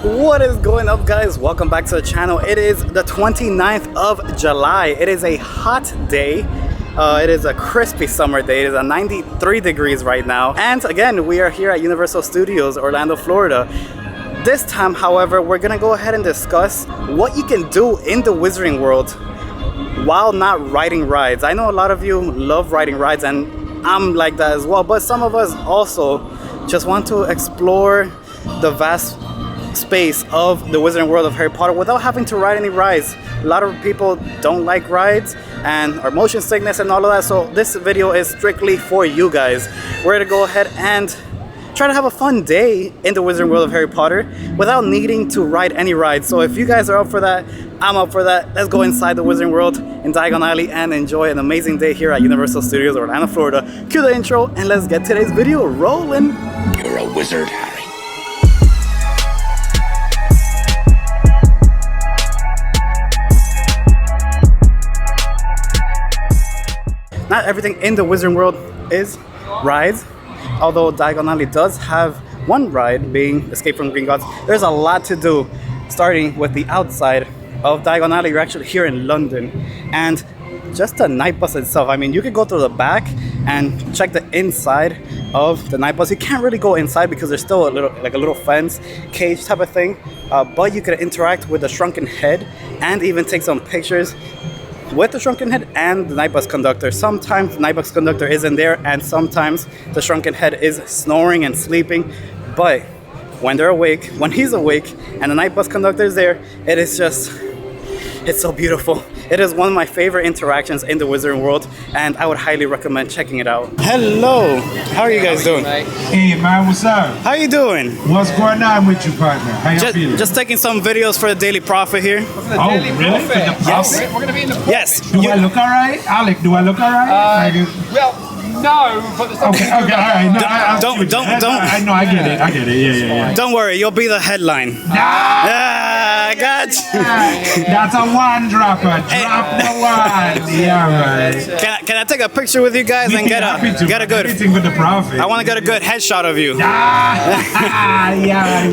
What is going up, guys? Welcome back to the channel. It is the 29th of July. It is a hot day. It is a crispy summer day. It is 93 degrees right now. And again, we are here at Universal Studios, Orlando, Florida. This time, however, we're gonna go ahead and discuss what you can do in the Wizarding World while not riding rides. I know a lot of you love riding rides, and I'm like that as well, but some of us also just want to explore the vast space of the Wizarding World of Harry Potter without having to ride any rides. A lot of people don't like rides and are motion sickness and all of that, so this video is strictly for you guys. We're gonna go ahead and try to have a fun day in the Wizarding World of Harry Potter without needing to ride any rides. So if you guys are up for that, I'm up for that. Let's go inside the Wizarding World in Diagon Alley and enjoy an amazing day here at Universal Studios Orlando, Florida. Cue the intro and let's get today's video rolling. You're a wizard, Harry. Not everything in the Wizarding World is rides, although Diagon Alley does have one ride, being Escape from Gringotts. There's a lot to do, starting with the outside of Diagon Alley. You're actually here in London, and just the night bus itself. I mean, you could go through the back and check the inside of the night bus. You can't really go inside because there's still a little fence cage type of thing, but you could interact with the shrunken head and even take some pictures with the shrunken head and the night bus conductor. Sometimes the night bus conductor isn't there, and sometimes the shrunken head is snoring and sleeping. But when they're awake, when he's awake and the night bus conductor is there, it's so beautiful. It is one of my favorite interactions in the Wizarding World, and I would highly recommend checking it out. Hello, how are you guys doing? Hey man, what's up? How you doing? What's going on with you, partner? How you feeling? Just taking some videos for the Daily Prophet here. Oh, really? For the Yes. Prophet? We're going to be in the Prophet. Yes. Do I look alright? Alec, do I look alright? Well, no, but there's something Okay, alright. No, Don't. I know, I get it. Yeah. Don't worry, you'll be the headline. I got you. That's a one dropper. Drop the one. Yeah, right. Can I take a picture with you guys and get a good? Anything with the Prophet. I want to get a good headshot of you. Yeah.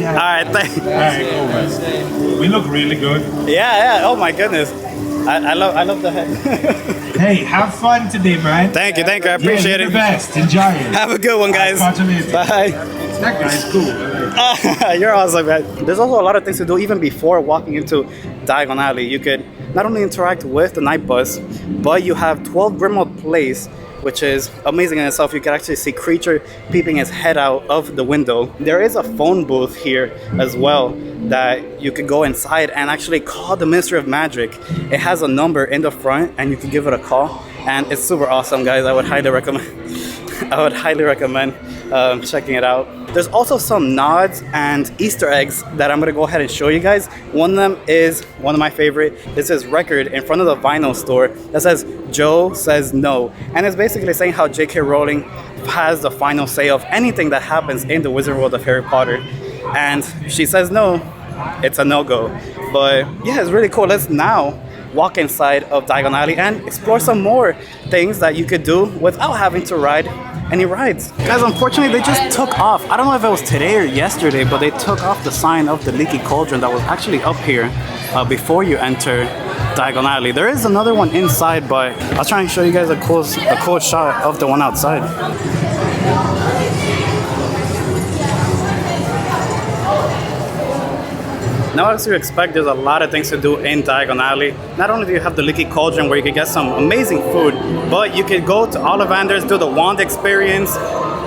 All right, Alright, cool, man. We look really good. yeah. Oh my goodness, I love the head. Hey, have fun today, man. Thank you. I appreciate You're it. the best. Enjoy it. Have a good one, guys. Catch you later. Bye. That guy's cool. You're awesome, man. There's also a lot of things to do even before walking into Diagon Alley. You could not only interact with the night bus, but you have 12 Grimmauld Place, which is amazing in itself. You can actually see Creature peeping his head out of the window. There is a phone booth here as well that you could go inside and actually call the Ministry of Magic. It has a number in the front and you can give it a call, and it's super awesome, guys. I would highly recommend checking it out. There's also some nods and Easter eggs that I'm gonna go ahead and show you guys. One of them is one of my favorite. This is record in front of the vinyl store that says Joe says no, and it's basically saying how J.K. Rowling has the final say of anything that happens in the Wizarding World of Harry Potter, and she says no, it's a no-go. But yeah, it's really cool. Let's now walk inside of Diagon Alley and explore some more things that you could do without having to ride any rides. Guys, unfortunately, they just took off. I don't know if it was today or yesterday, but they took off the sign of the Leaky Cauldron that was actually up here before you enter Diagon Alley. There is another one inside, but I'll try and show you guys a cool shot of the one outside. Now, as you expect, there's a lot of things to do in Diagon Alley. Not only do you have the Leaky Cauldron where you can get some amazing food, but you can go to Ollivander's, do the wand experience,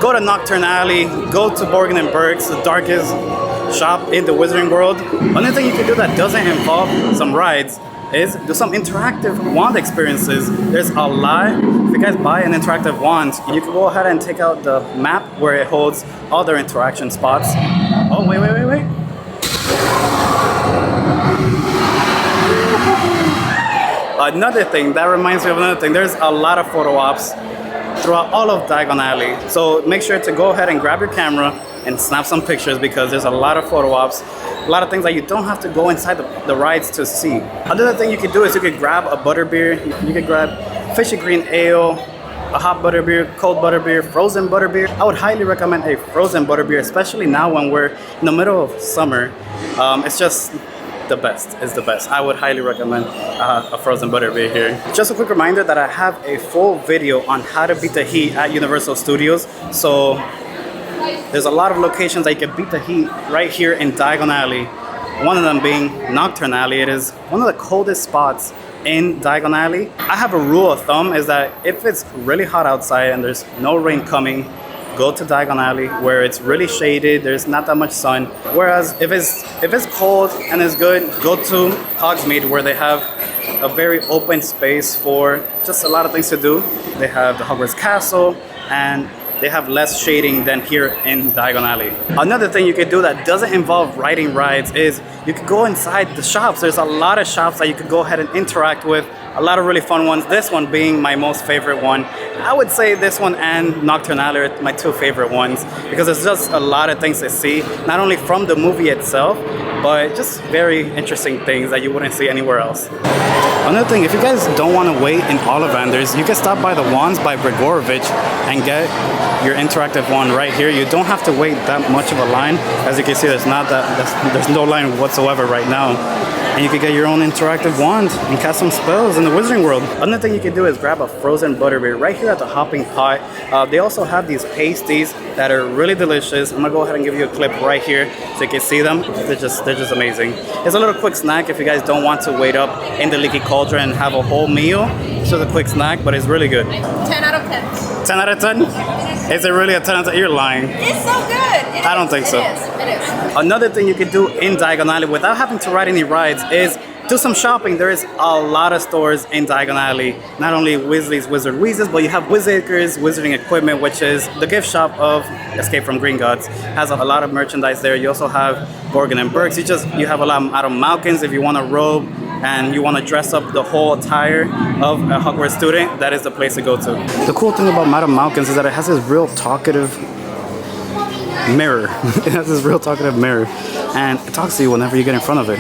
go to Nocturne Alley, go to Borgin and Burke's, the darkest shop in the Wizarding World. Another thing you can do that doesn't involve some rides is do some interactive wand experiences. There's a lot. If you guys buy an interactive wand, you can go ahead and take out the map where it holds all their interaction spots. Oh, wait. Another thing, that reminds me of another thing. There's a lot of photo ops throughout all of Diagon Alley. So make sure to go ahead and grab your camera and snap some pictures, because there's a lot of photo ops, a lot of things that you don't have to go inside the rides to see. Another thing you could do is you could grab a butterbeer, you could grab fishy green ale, a hot butterbeer, cold butterbeer, frozen butterbeer. I would highly recommend a frozen butterbeer, especially now when we're in the middle of summer. It's just the best. It's the best. I would highly recommend a frozen butterbeer here. Just a quick reminder that I have a full video on how to beat the heat at Universal Studios. So there's a lot of locations that you can beat the heat right here in Diagon Alley. One of them being Nocturne Alley. It is one of the coldest spots in Diagon Alley. I have a rule of thumb is that if it's really hot outside and there's no rain coming, go to Diagon Alley where it's really shaded, there's not that much sun. Whereas if it's cold and it's good, go to Hogsmeade where they have a very open space for just a lot of things to do. They have the Hogwarts Castle and they have less shading than here in Diagon Alley. Another thing you could do that doesn't involve riding rides is you could go inside the shops. There's a lot of shops that you could go ahead and interact with. A lot of really fun ones. This one being my most favorite one. I would say this one and Nocturne Alley are my two favorite ones because there's just a lot of things to see, not only from the movie itself, but just very interesting things that you wouldn't see anywhere else. Another thing, if you guys don't want to wait in Ollivanders, you can stop by the Wands by Grigorovich and get your interactive wand right here. You don't have to wait that much of a line. As you can see, there's no line whatsoever right now. And you can get your own interactive wand and cast some spells in the Wizarding World. Another thing you can do is grab a frozen butterbeer right here at the Hopping Pot. They also have these pasties that are really delicious. I'm gonna go ahead and give you a clip right here so you can see them. They're just amazing. It's a little quick snack if you guys don't want to wait up in the Leaky Cauldron and have a whole meal. It's just a quick snack, but it's really good. 10 out of 10. 10 out of 10? Is it really a 10 out of 10? You're lying. It's so good. I don't think so. It is. Another thing you can do in Diagon Alley without having to ride any rides is do some shopping. There is a lot of stores in Diagon Alley. Not only Weasley's Wizard Wheezes, but you have Wizard's Wizarding Equipment, which is the gift shop of Escape from Gringotts. Has a lot of merchandise there. You also have Gorgon and Burks. You have a lot of Madame Malkins if you want a robe and you want to dress up the whole attire of a Hogwarts student. That is the place to go to. The cool thing about Madame Malkins is that it has this real talkative mirror. It has this real talkative mirror and it talks to you whenever you get in front of it.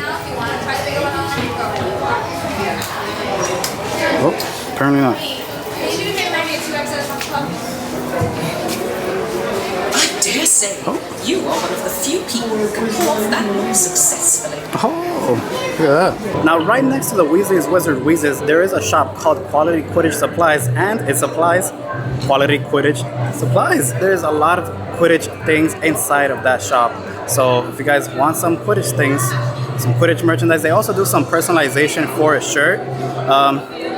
Oh, apparently not. I dare say you are one of the few people who can pull off that move successfully. Oh, look at that. Now, right next to the Weasley's Wizard Wheezes, there is a shop called Quality Quidditch Supplies, and it supplies quality Quidditch supplies. There's a lot of Quidditch things inside of that shop. So if you guys want some Quidditch things, some Quidditch merchandise, they also do some personalization for a shirt.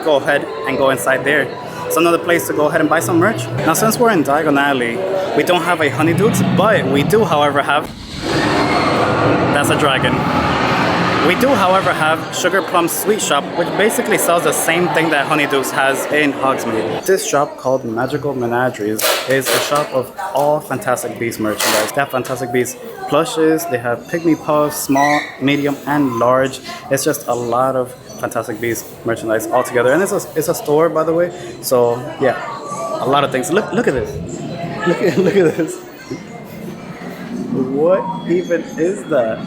Go ahead and go inside there. It's another place to go ahead and buy some merch. Now, since we're in Diagon Alley, we don't have a Honeydukes, but we do, however, have... That's a dragon. We do, however, have Sugar Plum Sweet Shop, which basically sells the same thing that Honeydukes has in Hogsmeade. This shop, called Magical Menageries, is a shop of all Fantastic Beasts merchandise. They have Fantastic Beasts plushes, they have Pygmy Puffs, small, medium, and large. It's just a lot of Fantastic Beasts merchandise all together. And it's a store, by the way. So, yeah, a lot of things. Look at this. Look at this. What even is that?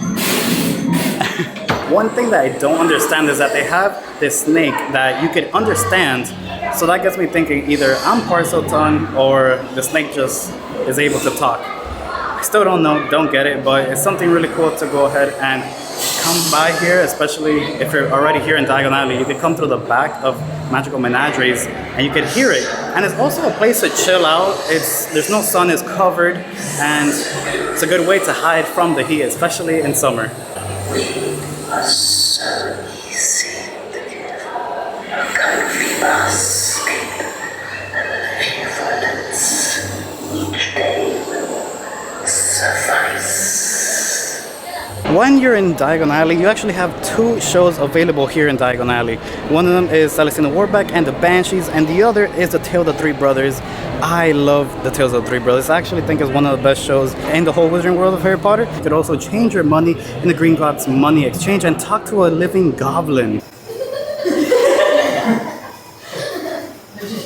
One thing that I don't understand is that they have this snake that you could understand. So that gets me thinking either I'm Parseltongue or the snake just is able to talk. I still don't know, don't get it, but it's something really cool to go ahead and come by here, especially if you're already here in Diagon Alley. You can come through the back of Magical Menageries and you can hear it. And it's also a place to chill out. There's no sun, it's covered, and it's a good way to hide from the heat, especially in summer. So easy. Comfy basket and favorite. Each day will suffice. When you're in Diagon Alley, you actually have two shows available here in Diagon Alley. One of them is Celestina Warbeck and the Banshees, and the other is The Tale of the Three Brothers. I love The Tales of the Three Brothers. I actually think it's one of the best shows in the whole Wizarding World of Harry Potter. You could also change your money in the Gringotts money exchange and talk to a living goblin.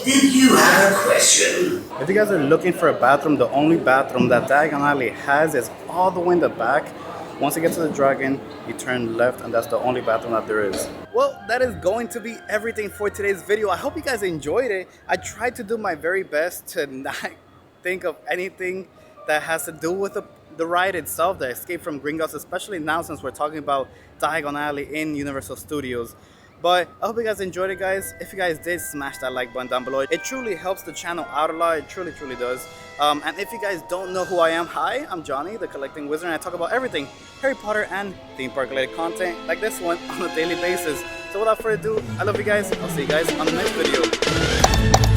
Did you have a question? If you guys are looking for a bathroom, the only bathroom that Diagon Alley has is all the way in the back. Once you get to the dragon, you turn left, and that's the only bathroom that there is. Well, that is going to be everything for today's video. I hope you guys enjoyed it. I tried to do my very best to not think of anything that has to do with the ride itself, the Escape from Gringotts, especially now since we're talking about Diagon Alley in Universal Studios. But I hope you guys enjoyed it, guys. If you guys did, smash that like button down below. It truly helps the channel out a lot. It truly does. And if you guys don't know who I am, hi, I'm Johnny, the Collecting Wizard, and I talk about everything Harry Potter and theme park related content like this one on a daily basis. So without further ado, I love you guys. I'll see you guys on the next video.